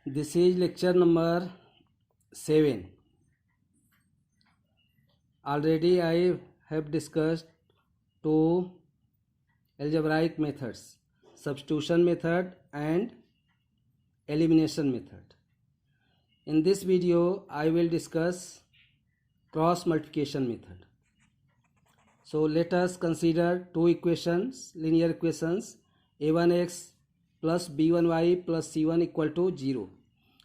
This is lecture number 7. Already I have discussed two algebraic methods, substitution method and elimination method. In this video I will discuss cross multiplication method. So let us consider two equations, linear equations, a1x plus b1y plus c1 equal to 0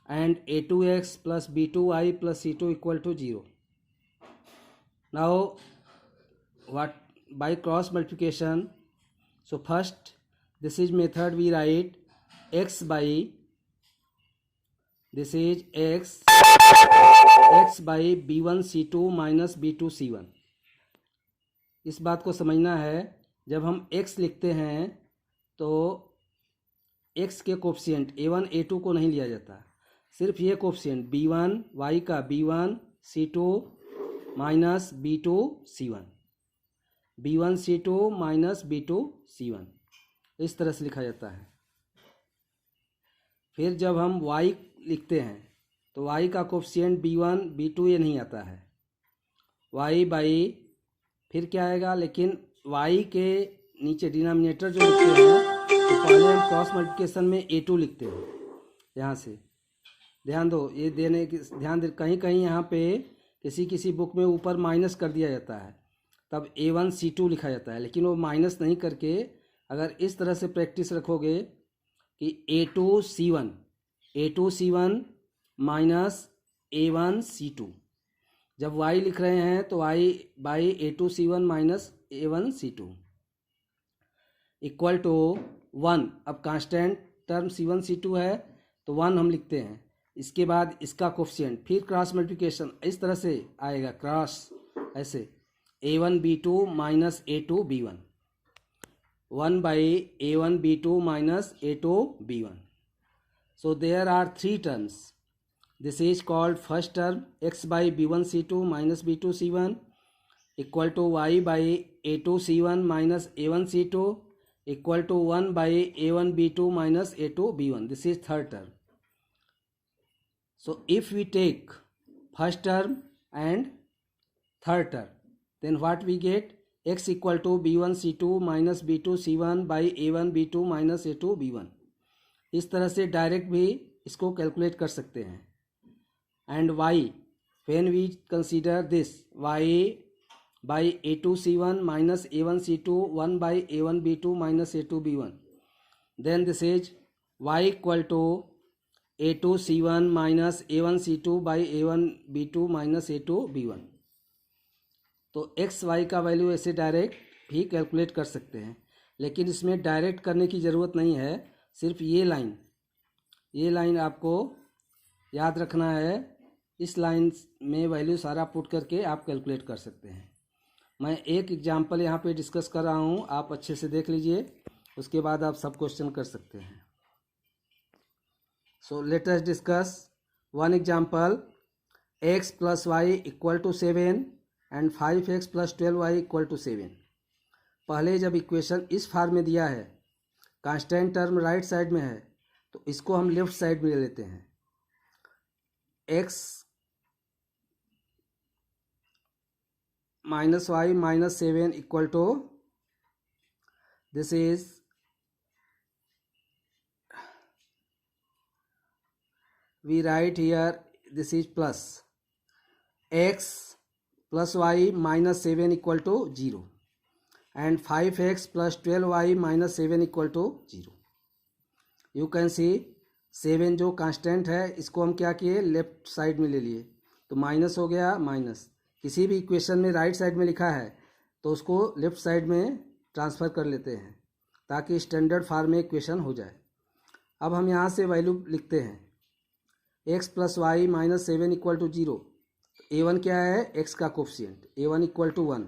and a2x plus b2y plus c2 equal to 0. Now what by cross multiplication, so first this is method we write x by, this is x by b1 c2 minus b2 c1. इस बात को समझना है, जब हम x लिखते हैं तो x के कोफिशिएंट a1 a2 को नहीं लिया जाता, सिर्फ ये कोफिशिएंट b1 y का b1 c2 minus b2 c1, b1 c2 minus b2 c1, इस तरह से लिखा जाता है. फिर जब हम y लिखते हैं तो y का कोफिशिएंट b1 b2 ये नहीं आता है, y बाई फिर क्या आएगा, लेकिन y के नीचे डिनोमिनेटर जो लिखते हैं तो पहले हम क्रॉस मल्टीप्लिकेशन में a2 लिखते हैं. यहाँ से ध्यान दो, ये देने की ध्यान दे, कहीं कहीं यहाँ पे किसी बुक में ऊपर माइनस कर दिया जाता है, तब a1 c2 लिखा जाता है, लेकिन वो माइनस नहीं करके अगर इस तरह से प्रैक्टिस रखोगे कि a2 c1 minus a1 c2, जब y लिख रहे हैं तो y by a2 c1 minus a1 c2 equal to 1. अब कांस्टेंट टर्म c1 c2 है तो 1 हम लिखते हैं. इसके बाद इसका कोफिशिएंट, फिर क्रॉस मल्टीप्लिकेशन इस तरह से आएगा, क्रॉस ऐसे a1 b2 minus a2 b1, 1 by a1 b2 minus a2 b1. So there are three terms. This is called first term x by b1 c2 minus b2 c1 equal to y by a2 c1 minus a1 c2 equal to 1 by a1 b2 minus a2 b1. This is third term. So if we take first term and third term, then what we get, x equal to b1 c2 minus b2 c1 by a1 b2 minus a2 b1. इस तरह से direct भी इसको calculate कर सकते हैं. And y, when we consider this, y by a2 c1 minus a1 c2 1 by a1 b2 minus a2 b1, then this is y equal to a2 c1 minus a1 c2 by a1 b2 minus a2 b1. तो x y का value ऐसे direct भी calculate कर सकते हैं, लेकिन इसमें direct करने की ज़रूरत नहीं है, सिर्फ ये लाइन आपको याद रखना है. इस लाइन में वैल्यू सारा पुट करके आप कैलकुलेट कर सकते हैं. मैं एक एग्जांपल यहाँ पे डिस्कस कर रहा हूँ, आप अच्छे से देख लीजिए, उसके बाद आप सब क्वेश्चन कर सकते हैं. So let us discuss one example. x plus y equal to 7 and 5x plus 12y equal to 7. पहले जब इक्वेशन इस फॉर्म में दिया है, कांस्टेंट टर्म राइट साइड में है, तो इसको हम लेफ्ट साइड में ले लेते हैं. x minus y minus 7 equal to, this is we write here, this is plus x plus y minus 7 equal to 0 and 5x plus 12y minus 7 equal to 0. You can see 7 जो constant है इसको हम क्या किए, left side में ले लिए, तो माइनस हो गया माइनस. किसी भी इक्वेशन में राइट साइड में लिखा है तो उसको लेफ्ट साइड में ट्रांसफ़र कर लेते हैं ताकि स्टैंडर्ड फॉर्म में इक्वेशन हो जाए. अब हम यहाँ से वैल्यू लिखते हैं, x plus y minus 7 equal to 0. a1 क्या है, x का coefficient, a1 equal to 1.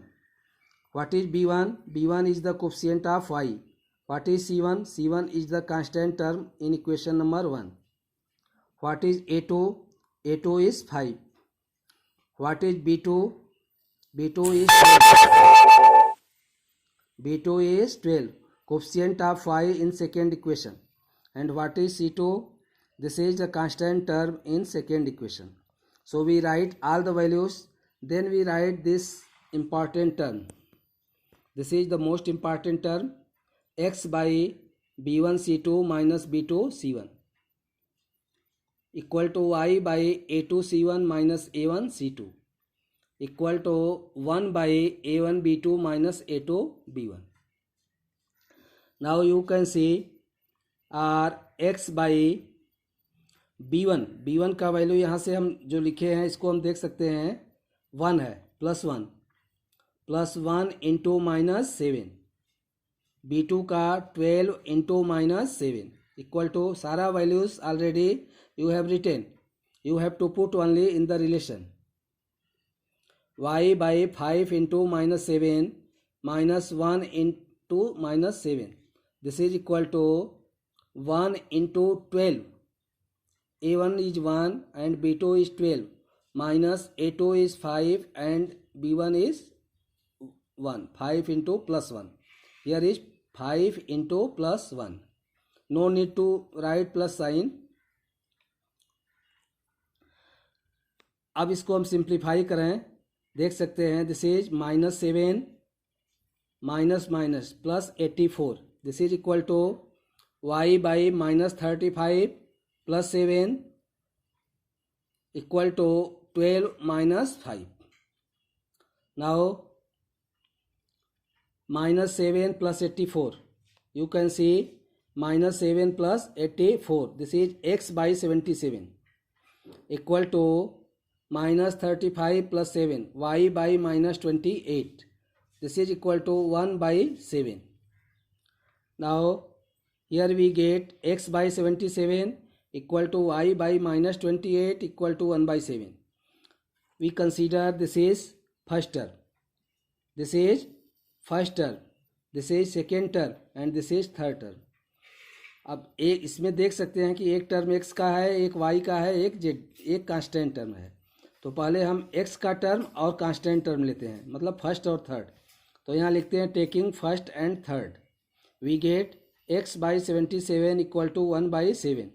What is b1 is the coefficient of y. What is c1 is the constant term in equation number 1. What is a2 is 5. What is b2 is 12, coefficient of y in second equation. And what is c2 This is the constant term in second equation. So we write all the values, then we write this important term. This is the most important term, x by b1 c2 minus b2 c1 equal to y by a2 c1 minus a1 c2 equal to 1 by a1 b2 minus a2 b1. Now you can see our x by b1 का value यहाँ से हम जो लिखे हैं इसको हम देख सकते हैं 1 है, plus one into minus 7, b2 का 12 इंटू माइनस 7 इक्वल टू, सारा values already you have written, you have to put only in the relation, y by 5 into minus 7 minus 1 into minus 7, this is equal to 1 into 12, a1 is 1 and b2 is 12 minus a2 is 5 and b1 is 1, 5 into plus 1, here is 5 into plus 1, no need to write plus sign. अब इसको हम simplify करें, देख सकते हैं this is minus 7 minus minus plus 84, this is equal to y by minus 35 plus 7 equal to 12 minus 5. Now minus 7 plus 84, you can see minus 7 plus 84, this is x by 77 equal to minus 35 plus 7 y by minus 28, this is equal to 1 by 7. Now here we get x by 77 equal to y by minus 28 equal to 1 by 7. We consider this is first term, this is first term, this is second term and this is third term. अब एक इसमें देख सकते हैं कि एक term x का है, एक y का है, एक कांस्टेंट टर्म है. तो पहले हम x का टर्म और कांस्टेंट टर्म लेते हैं, मतलब फर्स्ट और थर्ड. तो यहाँ लिखते हैं taking first and third, we get x by 77 equal to 1 by 7.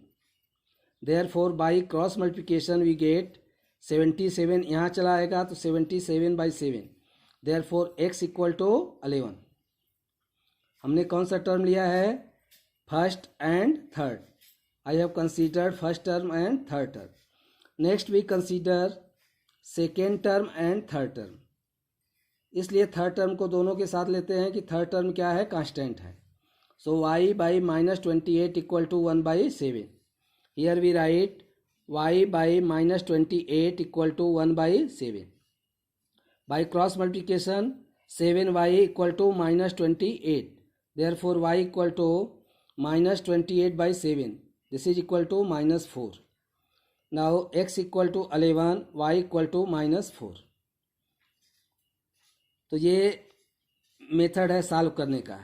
Therefore by cross multiplication we get 77, यहाँ चला आएगा तो 77 by 7, therefore x equal to 11. हमने कौन सा टर्म लिया है, first and third. I have considered first term and third term. Next we consider second term and third term. इसलिए थर्ड टर्म को दोनों के साथ लेते हैं कि थर्ड टर्म क्या है, कांस्टेंट है. So y by minus 28 equal to 1 by 7. Here we write y by minus 28 equal to 1 by 7. By cross multiplication 7y equal to minus 28, therefore y equal to minus 28 by 7, this is equal to minus 4. Now x equal to 11, y equal to minus 4. तो ये method है solve करने का.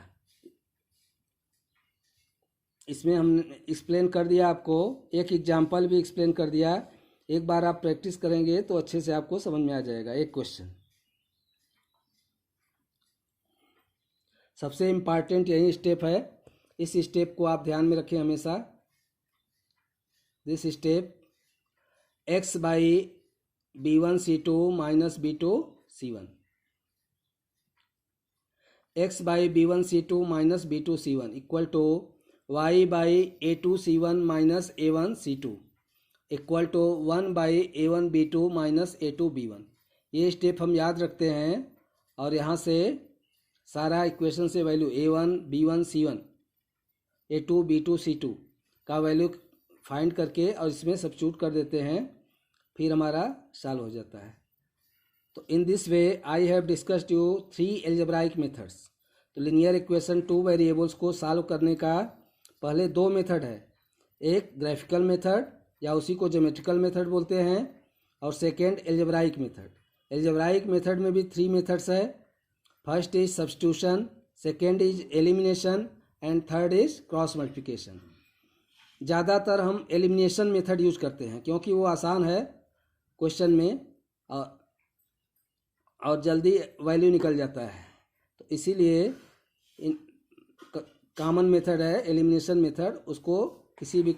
इसमें हमने explain कर दिया आपको, एक एग्जाम्पल भी एक्सप्लेन कर दिया. एक बार आप प्रैक्टिस करेंगे तो अच्छे से आपको समझ में आ जाएगा. एक क्वेश्चन, सबसे इम्पॉर्टेंट यही स्टेप है, इस स्टेप को आप ध्यान में रखें हमेशा. This step x by b1 c2 minus b2 c1, x by b1 c2 minus b2 c1 equal to y by a2 c1 minus a1 c2 equal to 1 by a1 b2 minus a2 b1. ये step हम याद रखते हैं और यहाँ से सारा equation से value a1 b1 c1 a2 b2 c2 का वैल्यू फाइंड करके और इसमें सब्स्टिट्यूट कर देते हैं, फिर हमारा सॉल्व हो जाता है. तो in this way I have discussed you 3 algebraic methods. तो लिनियर इक्वेशन 2 वेरिएबल्स को सॉल्व करने का पहले 2 मेथड है, एक ग्राफिकल मेथड या उसी को ज्योमेट्रिकल मेथड बोलते हैं, और second algebraic method. Algebraic method में भी 3 मेथड्स है. First is substitution, second is elimination and third is cross multiplication. ज़्यादातर हम एलिमिनेशन मेथड यूज करते हैं क्योंकि वो आसान है क्वेश्चन में और जल्दी वैल्यू निकल जाता है. तो इसीलिए कॉमन मेथड है एलिमिनेशन मेथड, उसको किसी भी